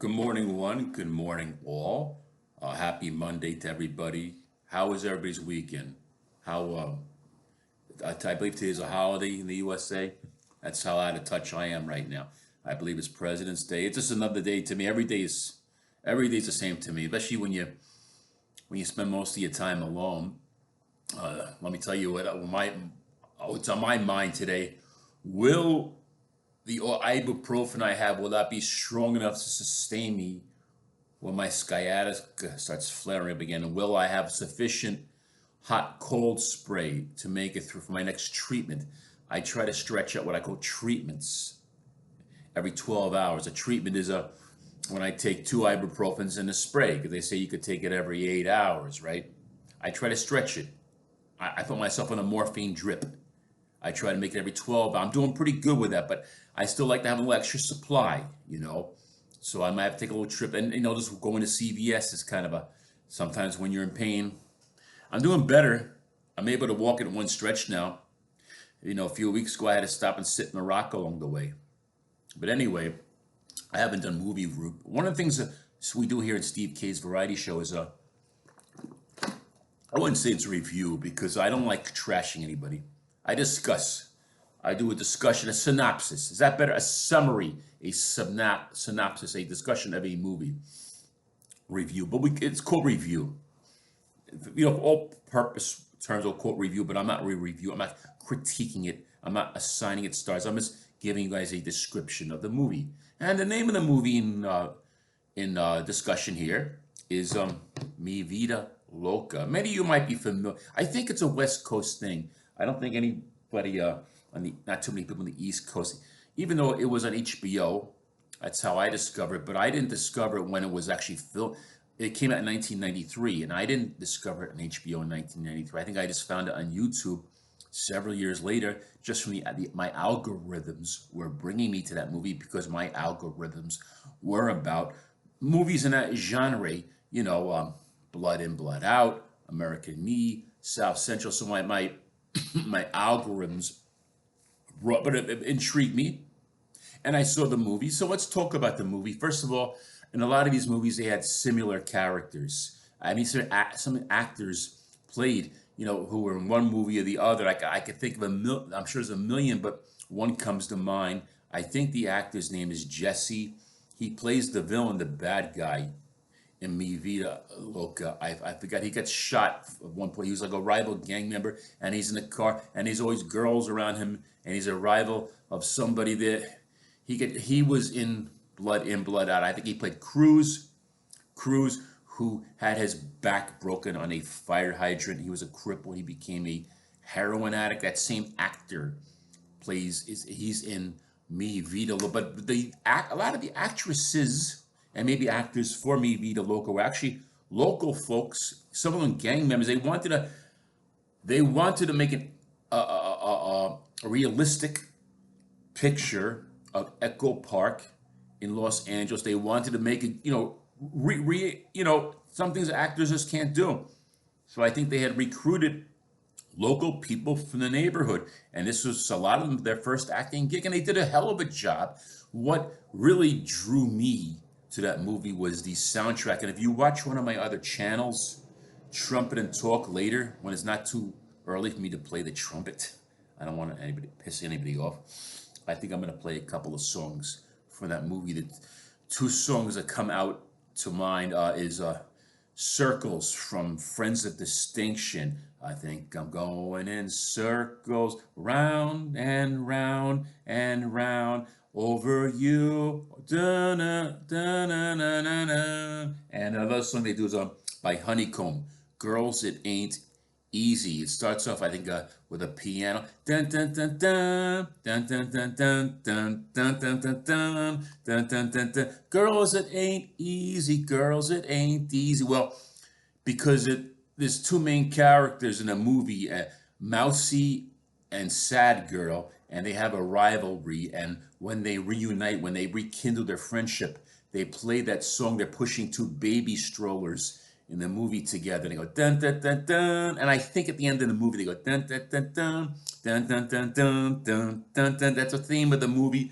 Good morning, one. Good morning, all. Happy Monday to everybody. How was everybody's weekend? How I believe today is a holiday in the USA. That's how out of touch I am right now. I believe it's President's Day. It's just another day to me. Every day's the same to me, especially when you spend most of your time alone. Let me tell you what's on my mind today. Will the ibuprofen I have will that be strong enough to sustain me when my sciatica starts flaring up again? And will I have sufficient hot cold spray to make it through for my next treatment? I try to stretch out what I call treatments every 12 hours. A treatment is when I take two ibuprofens and a spray, because they say you could take it every 8 hours, right? I try to stretch it. I put myself on a morphine drip. I try to make it every 12. I'm doing pretty good with that, but I still like to have a little extra supply. So I might have to take a little trip. And, just going to CVS is kind of sometimes when you're in pain. I'm doing better. I'm able to walk in one stretch now. A few weeks ago, I had to stop and sit in a rock along the way. But anyway, I haven't done movie review. One of the things that we do here in Steve K's variety show is I wouldn't say it's a review because I don't like trashing anybody. I discuss. I do a discussion, a synopsis. Is that better? A summary, a synopsis, a discussion of a movie review. But it's called review. All purpose terms will quote review, but I'm not review. I'm not critiquing it. I'm not assigning it stars. I'm just giving you guys a description of the movie. And the name of the movie in discussion here is Mi Vida Loca. Many of you might be familiar. I think it's a West Coast thing. I don't think anybody not too many people on the East Coast, even though it was on HBO. That's how I discovered it, but I didn't discover it when it was actually filmed. It came out in 1993, and I didn't discover it on HBO in 1993. I think I just found it on YouTube several years later, just from my algorithms were bringing me to that movie because my algorithms were about movies in that genre, Blood In, Blood Out, American Me, South Central. So my my algorithms, but it intrigued me, and I saw the movie. So let's talk about the movie. First of all, in a lot of these movies, they had similar characters. I mean, some actors played, who were in one movie or the other. I could think of I'm sure there's a million, but one comes to mind. I think the actor's name is Jesse. He plays the villain, the bad guy in Mi Vida Loca. I forgot. He gets shot at one point. He was like a rival gang member, and he's in the car, and there's always girls around him, and he's a rival of somebody there. He was in Blood In, Blood Out. I think he played Cruz, who had his back broken on a fire hydrant. He was a cripple. He became a heroin addict. That same actor he's in Mi Vida Loca. But a lot of the actresses and maybe actors for Mi Vida Loca were actually local folks. Some of them gang members. They wanted to make a realistic picture of Echo Park in Los Angeles. They wanted to make it, some things actors just can't do. So I think they had recruited local people from the neighborhood, and this was a lot of them their first acting gig, and they did a hell of a job. What really drew me to that movie was the soundtrack, and if you watch one of my other channels, Trumpet and Talk Later, when it's not too early for me to play the trumpet, I don't want anybody piss anybody off. I think I'm going to play a couple of songs from that movie. The two songs that come out to mind is Circles from Friends of Distinction. I think I'm going in circles, round and round and round, over you. Da-na, da-na, na, na, na. And another song they do is by Honeycomb, Girls It Ain't Easy. It starts off, I think, with a piano. Dun dun dun dun dun dun dun dun dun dun dun dun dun dun dun dun dun. Girls, it ain't easy. Girls, it ain't easy. Well, because there's two main characters in a movie, Mousy and Sad Girl, and they have a rivalry. And when they reunite, when they rekindle their friendship, they play that song. They're pushing two baby strollers in the movie together. They go dun dun dun dun, and I think at the end of the movie they go dun dun dun dun dun dun dun dun dun dun dun. That's the theme of the movie.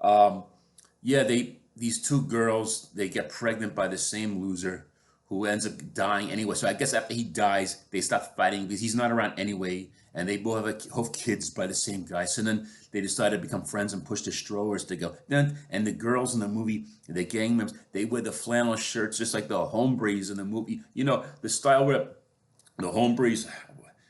Yeah, they these two girls, they get pregnant by the same loser who ends up dying anyway. So I guess after he dies, they stop fighting because he's not around anyway, and they both have kids by the same guy. So then they decided to become friends and push the strollers to go. Then and the girls in the movie, the gang members, they wear the flannel shirts just like the hombres in the movie. You know the style where the hombres,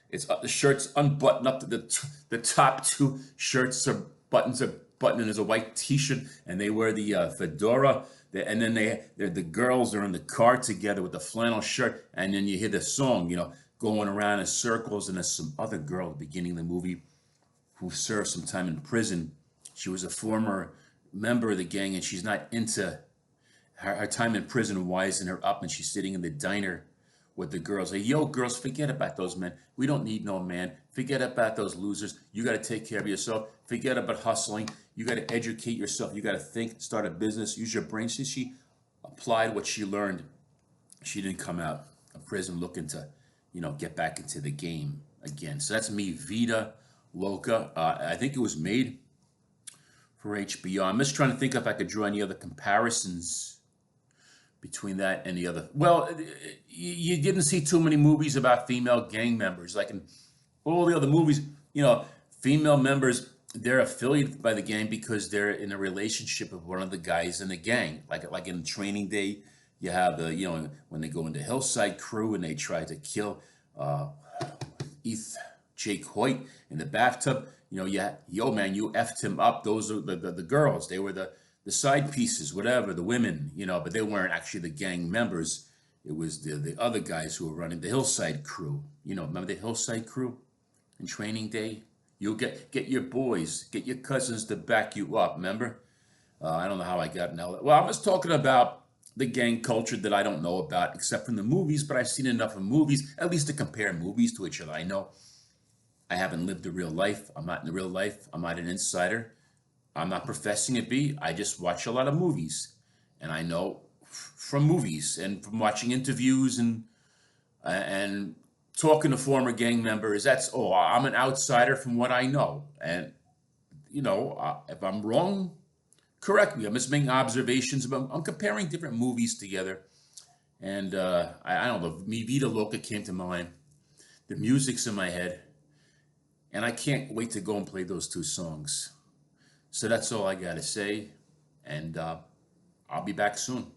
it's the shirts unbuttoned up to the top two shirts are buttons are buttoned, and there's a white T-shirt, and they wear the fedora. And then the girls are in the car together with the flannel shirt, and then you hear the song, going around in circles. And there's some other girl at the beginning of the movie who served some time in prison. She was a former member of the gang, and she's not into her time in prison wising her up, and she's sitting in the diner with the girls. Like, yo, girls, forget about those men. We don't need no man. Forget about those losers. You got to take care of yourself. Forget about hustling. You got to educate yourself. You got to think, start a business, use your brain. See, she applied what she learned. She didn't come out of prison looking to, get back into the game again. So that's me, Vida Loca. I think it was made for HBO. I'm just trying to think if I could draw any other comparisons between that and the other. Well, you didn't see too many movies about female gang members. Like in all the other movies, female members, they're affiliated by the gang because they're in a relationship with one of the guys in the gang. Like in Training Day, you have when they go into Hillside Crew and they try to kill Jake Hoyt in the bathtub. Yo man, you effed him up. Those are the girls. They were the side pieces, whatever, the women, but they weren't actually the gang members. It was the other guys who were running the Hillside Crew. Remember the Hillside Crew in Training Day? You'll get your boys, get your cousins to back you up, remember? I don't know how I got now. Well, I was talking about the gang culture that I don't know about except from the movies, but I've seen enough of movies, at least to compare movies to each other. I know I haven't lived the real life. I'm not in the real life. I'm not an insider. I'm not professing to be. I just watch a lot of movies, and I know from movies and from watching interviews and talking to former gang members. I'm an outsider from what I know, and if I'm wrong, correct me. I'm just making observations about. I'm comparing different movies together, and I don't know. Me, Vida Loca came to mind. The music's in my head, and I can't wait to go and play those two songs. So that's all I got to say, and I'll be back soon.